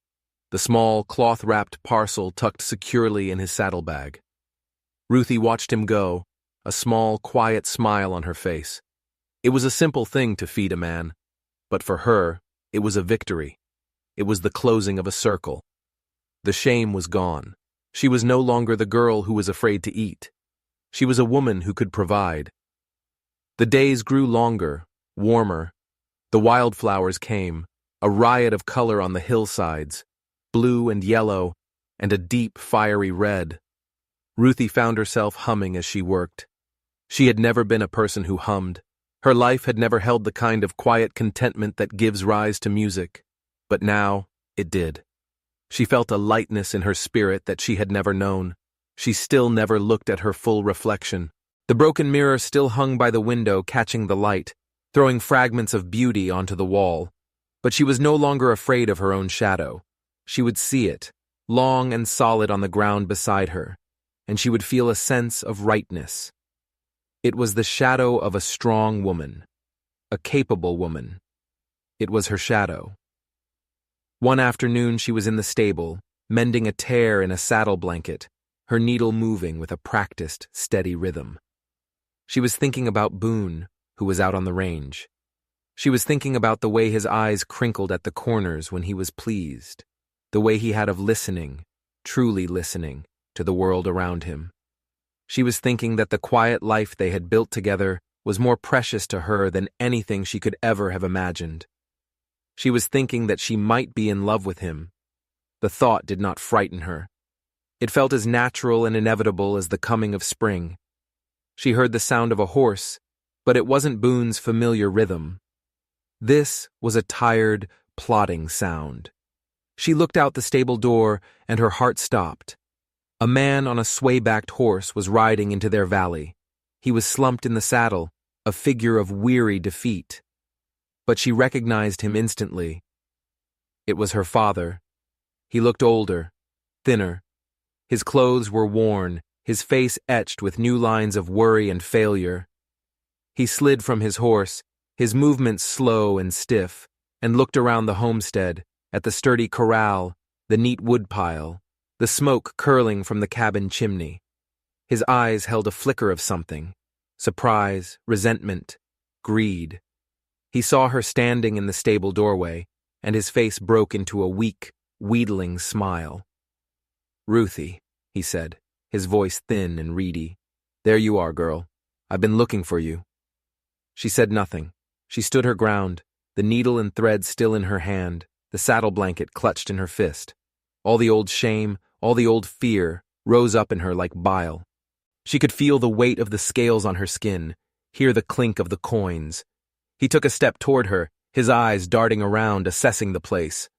the small, cloth-wrapped parcel tucked securely in his saddlebag. Ruthie watched him go, a small, quiet smile on her face. It was a simple thing to feed a man, but for her, it was a victory. It was the closing of a circle. The shame was gone. She was no longer the girl who was afraid to eat. She was a woman who could provide. The days grew longer, warmer. The wildflowers came, a riot of color on the hillsides, blue and yellow, and a deep, fiery red. Ruthie found herself humming as she worked. She had never been a person who hummed. Her life had never held the kind of quiet contentment that gives rise to music. But now, it did. She felt a lightness in her spirit that she had never known. She still never looked at her full reflection. The broken mirror still hung by the window, catching the light, throwing fragments of beauty onto the wall. But she was no longer afraid of her own shadow. She would see it, long and solid on the ground beside her, and she would feel a sense of rightness. It was the shadow of a strong woman, a capable woman. It was her shadow. One afternoon she was in the stable, mending a tear in a saddle blanket, her needle moving with a practiced, steady rhythm. She was thinking about Boone, who was out on the range. She was thinking about the way his eyes crinkled at the corners when he was pleased, the way he had of listening, truly listening, to the world around him. She was thinking that the quiet life they had built together was more precious to her than anything she could ever have imagined. She was thinking that she might be in love with him. The thought did not frighten her. It felt as natural and inevitable as the coming of spring. She heard the sound of a horse, but it wasn't Boone's familiar rhythm. This was a tired, plodding sound. She looked out the stable door, and her heart stopped. A man on a sway-backed horse was riding into their valley. He was slumped in the saddle, a figure of weary defeat. But she recognized him instantly. It was her father. He looked older, thinner. His clothes were worn, his face etched with new lines of worry and failure. He slid from his horse, his movements slow and stiff, and looked around the homestead, at the sturdy corral, the neat woodpile, the smoke curling from the cabin chimney. His eyes held a flicker of something: surprise, resentment, greed. He saw her standing in the stable doorway, and his face broke into a weak, wheedling smile. "Ruthie," he said, his voice thin and reedy. "There you are, girl. I've been looking for you." She said nothing. She stood her ground, the needle and thread still in her hand, the saddle blanket clutched in her fist. All the old shame, all the old fear, rose up in her like bile. She could feel the weight of the scales on her skin, hear the clink of the coins. He took a step toward her, his eyes darting around, assessing the place.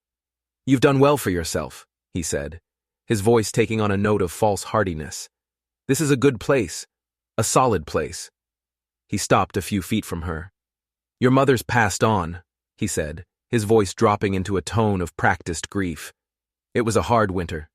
"You've done well for yourself," he said, his voice taking on a note of false heartiness. "This is a good place, a solid place." He stopped a few feet from her. "Your mother's passed on," he said, his voice dropping into a tone of practiced grief. "It was a hard winter."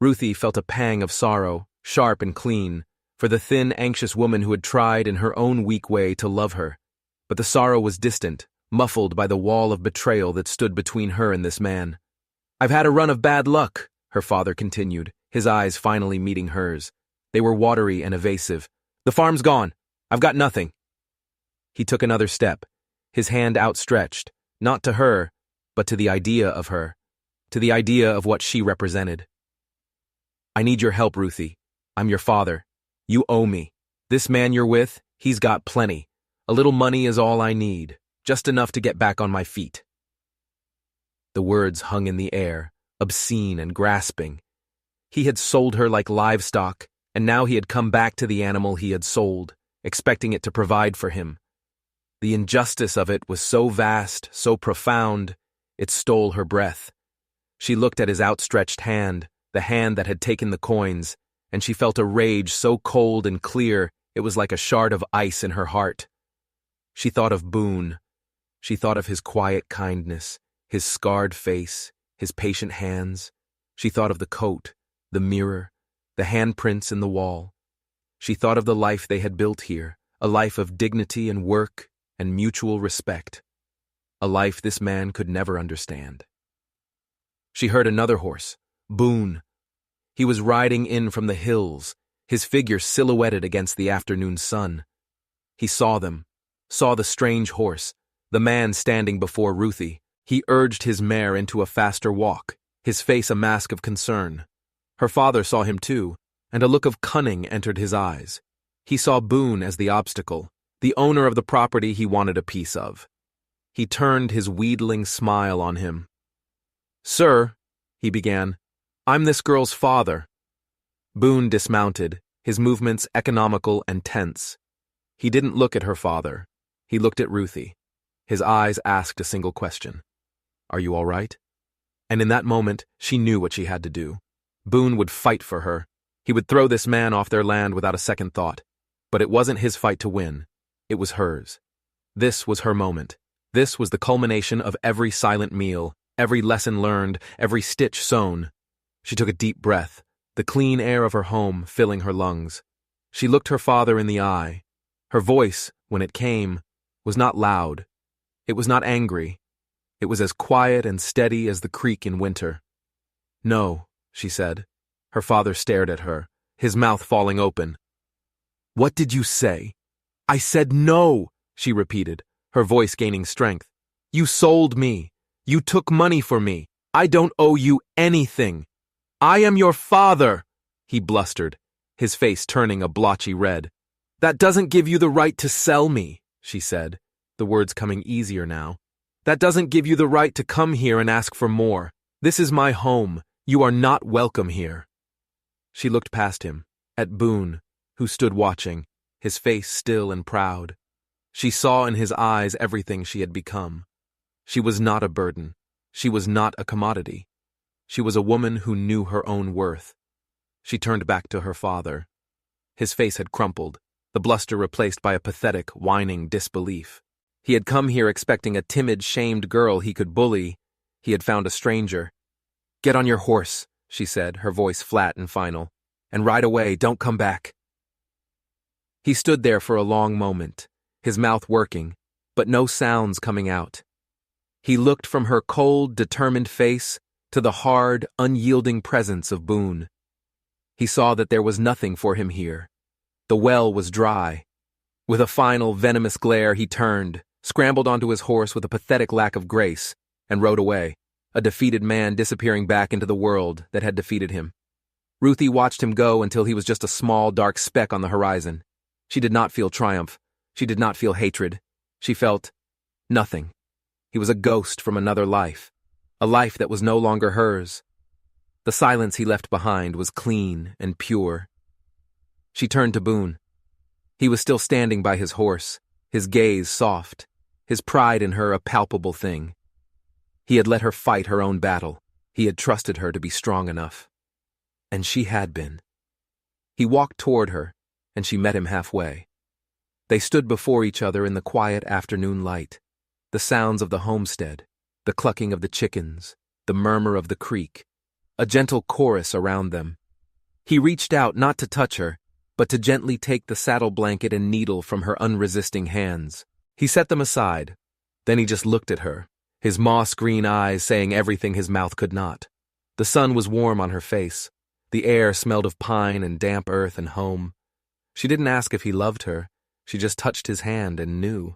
Ruthie felt a pang of sorrow, sharp and clean, for the thin, anxious woman who had tried in her own weak way to love her. But the sorrow was distant, muffled by the wall of betrayal that stood between her and this man. "I've had a run of bad luck," her father continued, his eyes finally meeting hers. They were watery and evasive. "The farm's gone. I've got nothing." He took another step, his hand outstretched, not to her, but to the idea of her, to the idea of what she represented. I need your help, Ruthie. I'm your father. You owe me. This man you're with, he's got plenty. A little money is all I need, just enough to get back on my feet. The words hung in the air, obscene and grasping. He had sold her like livestock, and now he had come back to the animal he had sold, expecting it to provide for him. The injustice of it was so vast, so profound, it stole her breath. She looked at his outstretched hand, the hand that had taken the coins, and she felt a rage so cold and clear it was like a shard of ice in her heart. She thought of Boone. She thought of his quiet kindness, his scarred face, his patient hands. She thought of the coat, the mirror, the handprints in the wall. She thought of the life they had built here, a life of dignity and work and mutual respect, a life this man could never understand. She heard another horse, Boone. He was riding in from the hills, his figure silhouetted against the afternoon sun. He saw them, saw the strange horse, the man standing before Ruthie. He urged his mare into a faster walk, his face a mask of concern. Her father saw him too, and a look of cunning entered his eyes. He saw Boone as the obstacle, the owner of the property he wanted a piece of. He turned his wheedling smile on him. "Sir," he began, "I'm this girl's father." Boone dismounted, his movements economical and tense. He didn't look at her father. He looked at Ruthie. His eyes asked a single question. "Are you all right?" And in that moment, she knew what she had to do. Boone would fight for her. He would throw this man off their land without a second thought. But it wasn't his fight to win. It was hers. This was her moment. This was the culmination of every silent meal, every lesson learned, every stitch sewn. She took a deep breath, the clean air of her home filling her lungs. She looked her father in the eye. Her voice, when it came, was not loud. It was not angry. It was as quiet and steady as the creek in winter. "No," she said. Her father stared at her, his mouth falling open. "What did you say?" "I said no," she repeated, her voice gaining strength. "You sold me. You took money for me. I don't owe you anything. I am your father," he blustered, his face turning a blotchy red. "That doesn't give you the right to sell me," she said, the words coming easier now. "That doesn't give you the right to come here and ask for more. This is my home. You are not welcome here." She looked past him, at Boone, who stood watching, his face still and proud. She saw in his eyes everything she had become. She was not a burden. She was not a commodity. She was a woman who knew her own worth. She turned back to her father. His face had crumpled, the bluster replaced by a pathetic, whining disbelief. He had come here expecting a timid, shamed girl he could bully. He had found a stranger. "Get on your horse," she said, her voice flat and final, "and ride away, don't come back." He stood there for a long moment, his mouth working, but no sounds coming out. He looked from her cold, determined face to the hard, unyielding presence of Boone. He saw that there was nothing for him here. The well was dry. With a final, venomous glare, he turned, scrambled onto his horse with a pathetic lack of grace, and rode away, a defeated man disappearing back into the world that had defeated him. Ruthie watched him go until he was just a small, dark speck on the horizon. She did not feel triumph. She did not feel hatred. She felt nothing. He was a ghost from another life, a life that was no longer hers. The silence he left behind was clean and pure. She turned to Boone. He was still standing by his horse, his gaze soft, his pride in her a palpable thing. He had let her fight her own battle. He had trusted her to be strong enough. And she had been. He walked toward her, and she met him halfway. They stood before each other in the quiet afternoon light, the sounds of the homestead, the clucking of the chickens, the murmur of the creek, a gentle chorus around them. He reached out not to touch her, but to gently take the saddle blanket and needle from her unresisting hands. He set them aside. Then he just looked at her, his moss-green eyes saying everything his mouth could not. The sun was warm on her face. The air smelled of pine and damp earth and home. She didn't ask if he loved her. She just touched his hand and knew.